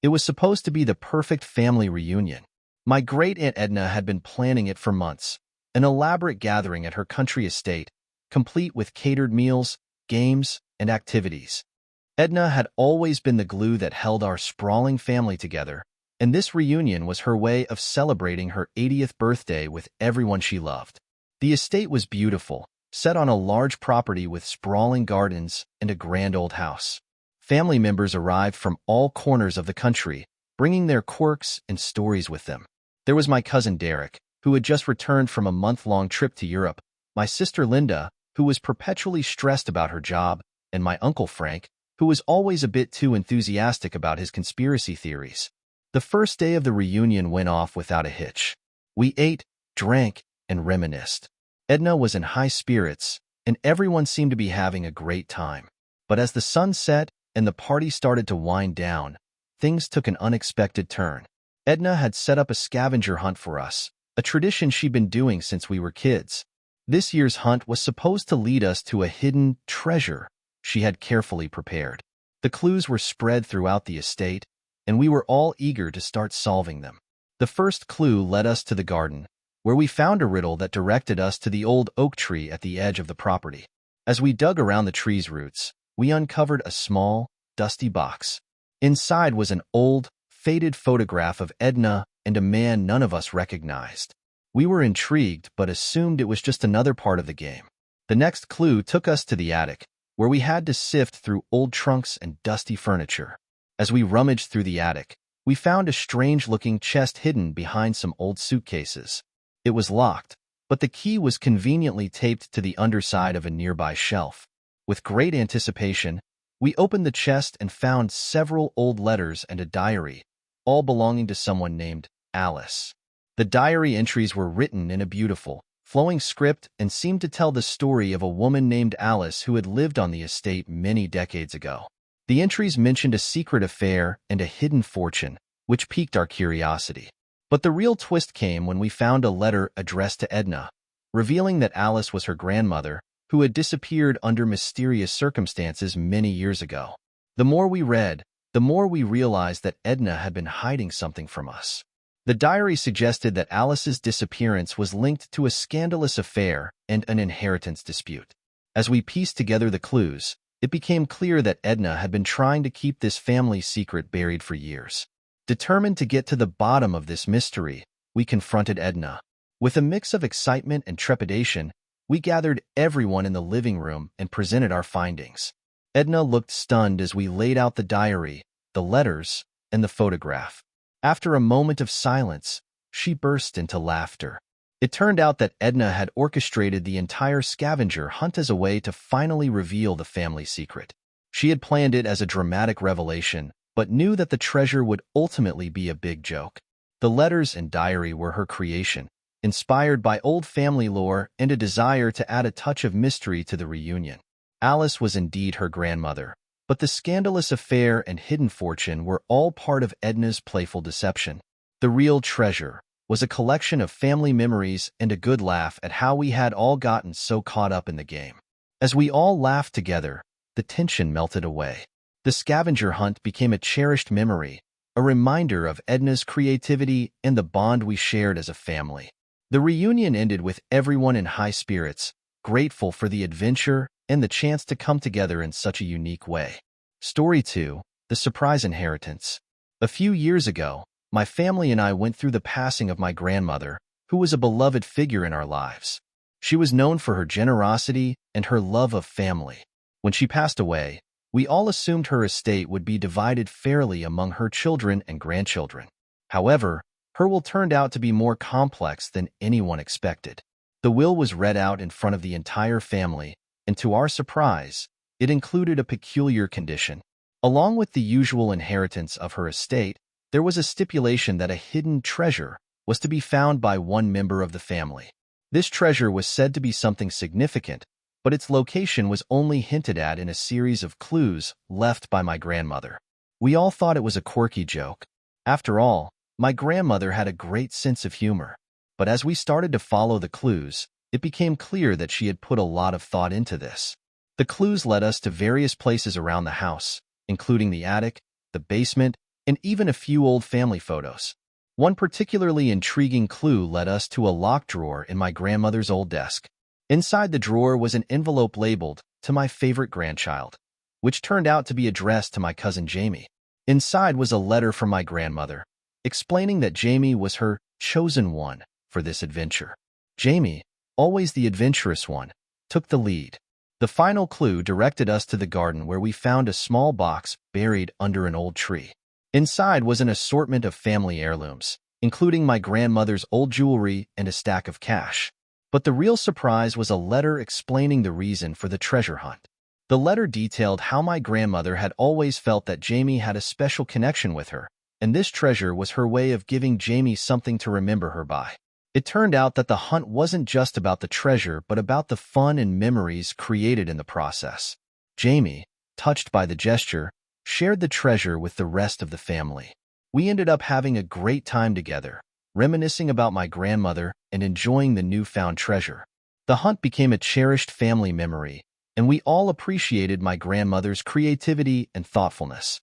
It was supposed to be the perfect family reunion. My great-aunt Edna had been planning it for months, an elaborate gathering at her country estate, complete with catered meals, games, and activities. Edna had always been the glue that held our sprawling family together, and this reunion was her way of celebrating her 80th birthday with everyone she loved. The estate was beautiful, set on a large property with sprawling gardens and a grand old house. Family members arrived from all corners of the country, bringing their quirks and stories with them. There was my cousin Derek, who had just returned from a month-long trip to Europe, my sister Linda, who was perpetually stressed about her job, and my uncle Frank, who was always a bit too enthusiastic about his conspiracy theories. The first day of the reunion went off without a hitch. We ate, drank, and reminisced. Edna was in high spirits, and everyone seemed to be having a great time. But as the sun set and the party started to wind down, things took an unexpected turn. Edna had set up a scavenger hunt for us, a tradition she'd been doing since we were kids. This year's hunt was supposed to lead us to a hidden treasure she had carefully prepared. The clues were spread throughout the estate, and we were all eager to start solving them. The first clue led us to the garden, where we found a riddle that directed us to the old oak tree at the edge of the property. As we dug around the tree's roots, we uncovered a small, dusty box. Inside was an old, faded photograph of Edna and a man none of us recognized. We were intrigued but assumed it was just another part of the game. The next clue took us to the attic, where we had to sift through old trunks and dusty furniture. As we rummaged through the attic, we found a strange-looking chest hidden behind some old suitcases. It was locked, but the key was conveniently taped to the underside of a nearby shelf. With great anticipation, we opened the chest and found several old letters and a diary, all belonging to someone named Alice. The diary entries were written in a beautiful, flowing script and seemed to tell the story of a woman named Alice who had lived on the estate many decades ago. The entries mentioned a secret affair and a hidden fortune, which piqued our curiosity. But the real twist came when we found a letter addressed to Edna, revealing that Alice was her grandmother, who had disappeared under mysterious circumstances many years ago. The more we read, the more we realized that Edna had been hiding something from us. The diary suggested that Alice's disappearance was linked to a scandalous affair and an inheritance dispute. As we pieced together the clues, it became clear that Edna had been trying to keep this family secret buried for years. Determined to get to the bottom of this mystery, we confronted Edna. With a mix of excitement and trepidation, we gathered everyone in the living room and presented our findings. Edna looked stunned as we laid out the diary, the letters, and the photograph. After a moment of silence, she burst into laughter. It turned out that Edna had orchestrated the entire scavenger hunt as a way to finally reveal the family secret. She had planned it as a dramatic revelation, but knew that the treasure would ultimately be a big joke. The letters and diary were her creation, inspired by old family lore and a desire to add a touch of mystery to the reunion. Alice was indeed her grandmother, but the scandalous affair and hidden fortune were all part of Edna's playful deception. The real treasure was a collection of family memories and a good laugh at how we had all gotten so caught up in the game. As we all laughed together, the tension melted away. The scavenger hunt became a cherished memory, a reminder of Edna's creativity and the bond we shared as a family. The reunion ended with everyone in high spirits, grateful for the adventure and the chance to come together in such a unique way. Story 2: The Surprise Inheritance. A few years ago, my family and I went through the passing of my grandmother, who was a beloved figure in our lives. She was known for her generosity and her love of family. When she passed away, we all assumed her estate would be divided fairly among her children and grandchildren. However, her will turned out to be more complex than anyone expected. The will was read out in front of the entire family, and to our surprise, it included a peculiar condition. Along with the usual inheritance of her estate, there was a stipulation that a hidden treasure was to be found by one member of the family. This treasure was said to be something significant, but its location was only hinted at in a series of clues left by my grandmother. We all thought it was a quirky joke. After all, my grandmother had a great sense of humor. But as we started to follow the clues, it became clear that she had put a lot of thought into this. The clues led us to various places around the house, including the attic, the basement, and even a few old family photos. One particularly intriguing clue led us to a locked drawer in my grandmother's old desk. Inside the drawer was an envelope labeled, "To my favorite grandchild," which turned out to be addressed to my cousin Jamie. Inside was a letter from my grandmother, explaining that Jamie was her chosen one for this adventure. Jamie, always the adventurous one, took the lead. The final clue directed us to the garden where we found a small box buried under an old tree. Inside was an assortment of family heirlooms, including my grandmother's old jewelry and a stack of cash. But the real surprise was a letter explaining the reason for the treasure hunt. The letter detailed how my grandmother had always felt that Jamie had a special connection with her, and this treasure was her way of giving Jamie something to remember her by. It turned out that the hunt wasn't just about the treasure, but about the fun and memories created in the process. Jamie, touched by the gesture, shared the treasure with the rest of the family. We ended up having a great time together, reminiscing about my grandmother and enjoying the newfound treasure. The hunt became a cherished family memory, and we all appreciated my grandmother's creativity and thoughtfulness.